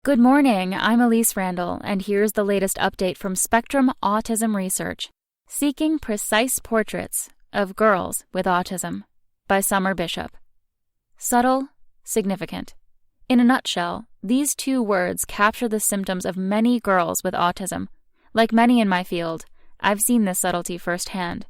Good morning, I'm Elise Randall, and here's the latest update from Spectrum Autism Research. Seeking Precise Portraits of Girls with Autism by Summer Bishop. Subtle, significant. In a nutshell, these two words capture the symptoms of many girls with autism. Like many in my field, I've seen this subtlety firsthand.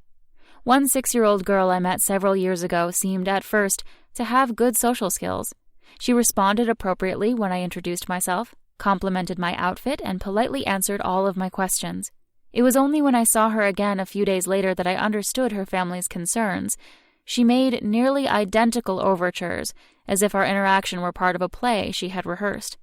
One 6-year-old girl I met several years ago seemed, at first, to have good social skills. She responded appropriately when I introduced myself, complimented my outfit, and politely answered all of my questions. It was only when I saw her again a few days later that I understood her family's concerns. She made nearly identical overtures, as if our interaction were part of a play she had rehearsed.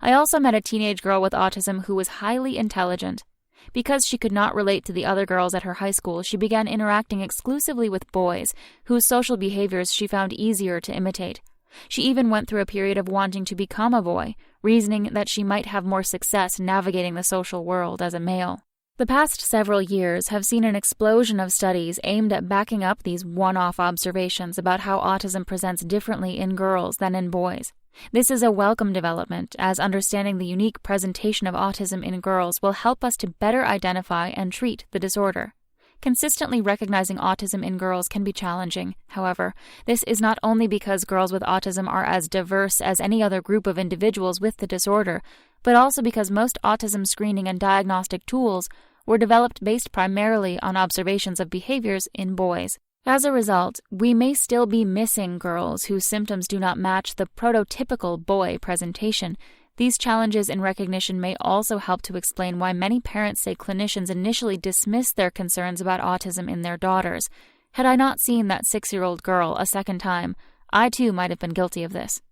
I also met a teenage girl with autism who was highly intelligent. Because she could not relate to the other girls at her high school, she began interacting exclusively with boys, whose social behaviors she found easier to imitate. She even went through a period of wanting to become a boy, reasoning that she might have more success navigating the social world as a male. The past several years have seen an explosion of studies aimed at backing up these one-off observations about how autism presents differently in girls than in boys. This is a welcome development, as understanding the unique presentation of autism in girls will help us to better identify and treat the disorder. Consistently recognizing autism in girls can be challenging. However, this is not only because girls with autism are as diverse as any other group of individuals with the disorder, but also because most autism screening and diagnostic tools were developed based primarily on observations of behaviors in boys. As a result, we may still be missing girls whose symptoms do not match the prototypical boy presentation. These challenges in recognition may also help to explain why many parents say clinicians initially dismissed their concerns about autism in their daughters. Had I not seen that 6-year-old girl a second time, I too might have been guilty of this.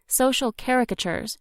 Social caricatures.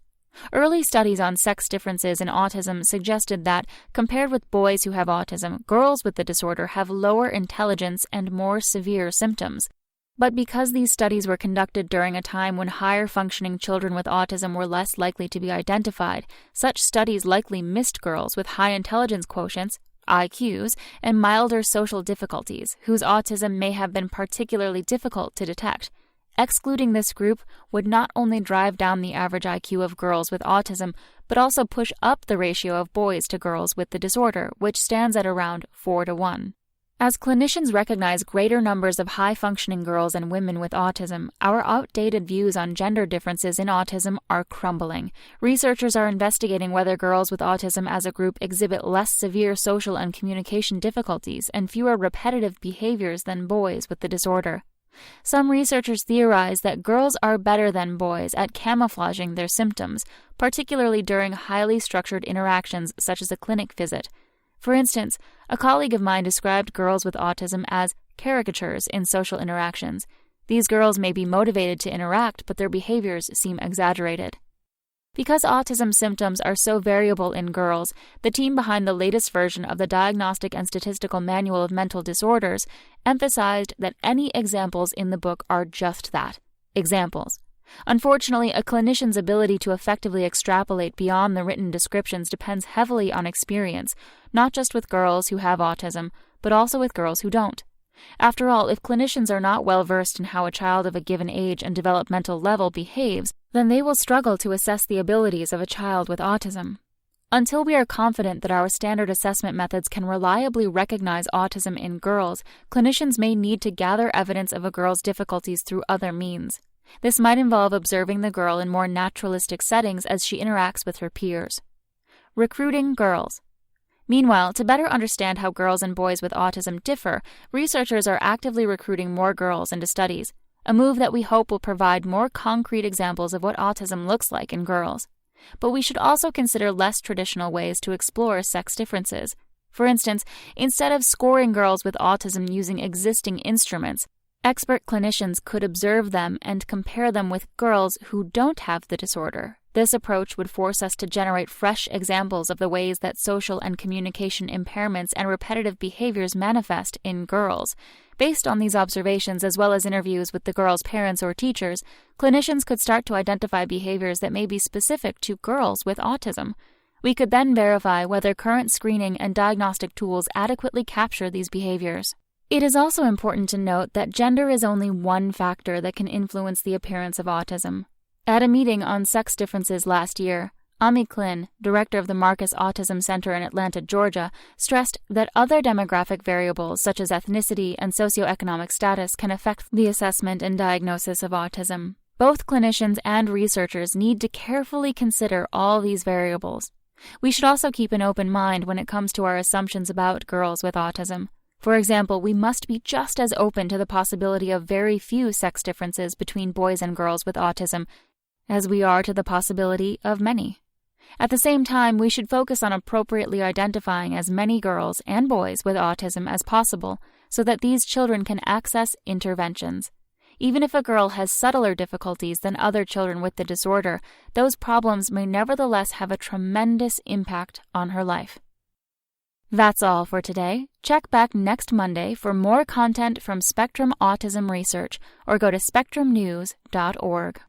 Early studies on sex differences in autism suggested that, compared with boys who have autism, girls with the disorder have lower intelligence and more severe symptoms. But because these studies were conducted during a time when higher-functioning children with autism were less likely to be identified, such studies likely missed girls with high intelligence quotients, IQs, and milder social difficulties, whose autism may have been particularly difficult to detect. Excluding this group would not only drive down the average IQ of girls with autism, but also push up the ratio of boys to girls with the disorder, which stands at around 4-1. As clinicians recognize greater numbers of high-functioning girls and women with autism, our outdated views on gender differences in autism are crumbling. Researchers are investigating whether girls with autism as a group exhibit less severe social and communication difficulties and fewer repetitive behaviors than boys with the disorder. Some researchers theorize that girls are better than boys at camouflaging their symptoms, particularly during highly structured interactions such as a clinic visit. For instance, a colleague of mine described girls with autism as caricatures in social interactions. These girls may be motivated to interact, but their behaviors seem exaggerated. Because autism symptoms are so variable in girls, the team behind the latest version of the Diagnostic and Statistical Manual of Mental Disorders emphasized that any examples in the book are just that, examples. Unfortunately, a clinician's ability to effectively extrapolate beyond the written descriptions depends heavily on experience, not just with girls who have autism, but also with girls who don't. After all, if clinicians are not well versed in how a child of a given age and developmental level behaves, then they will struggle to assess the abilities of a child with autism. Until we are confident that our standard assessment methods can reliably recognize autism in girls, clinicians may need to gather evidence of a girl's difficulties through other means. This might involve observing the girl in more naturalistic settings as she interacts with her peers. Recruiting girls. Meanwhile, to better understand how girls and boys with autism differ, researchers are actively recruiting more girls into studies, a move that we hope will provide more concrete examples of what autism looks like in girls. But we should also consider less traditional ways to explore sex differences. For instance, instead of scoring girls with autism using existing instruments, expert clinicians could observe them and compare them with girls who don't have the disorder. This approach would force us to generate fresh examples of the ways that social and communication impairments and repetitive behaviors manifest in girls. Based on these observations, as well as interviews with the girls' parents or teachers, clinicians could start to identify behaviors that may be specific to girls with autism. We could then verify whether current screening and diagnostic tools adequately capture these behaviors. It is also important to note that gender is only one factor that can influence the appearance of autism. At a meeting on sex differences last year, Ami Klin, director of the Marcus Autism Center in Atlanta, Georgia, stressed that other demographic variables such as ethnicity and socioeconomic status can affect the assessment and diagnosis of autism. Both clinicians and researchers need to carefully consider all these variables. We should also keep an open mind when it comes to our assumptions about girls with autism. For example, we must be just as open to the possibility of very few sex differences between boys and girls with autism as we are to the possibility of many. At the same time, we should focus on appropriately identifying as many girls and boys with autism as possible so that these children can access interventions. Even if a girl has subtler difficulties than other children with the disorder, those problems may nevertheless have a tremendous impact on her life. That's all for today. Check back next Monday for more content from Spectrum Autism Research or go to spectrumnews.org.